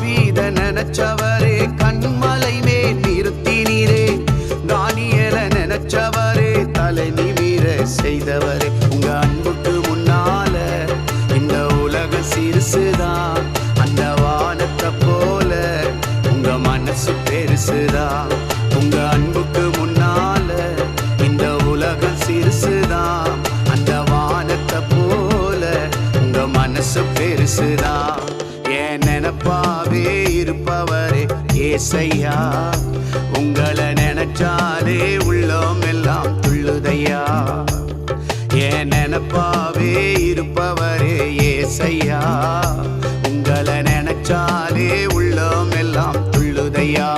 தாவீத நினைச்சவரே கண்மலை மேல் நிறுத்தினீரே. தானியேல நினைச்சவரே தலை நிமிர செய்தவரே. உங்க அன்புக்கு முன்னால இந்த உலக சிறுசுதான், அந்த வானத்தை போல உங்க மனசு பெருசுதான். உங்க அன்புக்கு முன்னால இந்த உலகம் சிறுசுதான், அந்த வானத்தை போல உங்க மனசு பெருசுதான். என் நினைப்பாவே இருப்பவரே ஏசையா, உங்களை நினைச்சாலே உள்ளம் எல்லாம் துள்ளுதையா. என் நினைப்பாவே இருப்பவரே ஏசையா, உங்களை நினைச்சாலே உள்ளம் எல்லாம் துள்ளுதையா.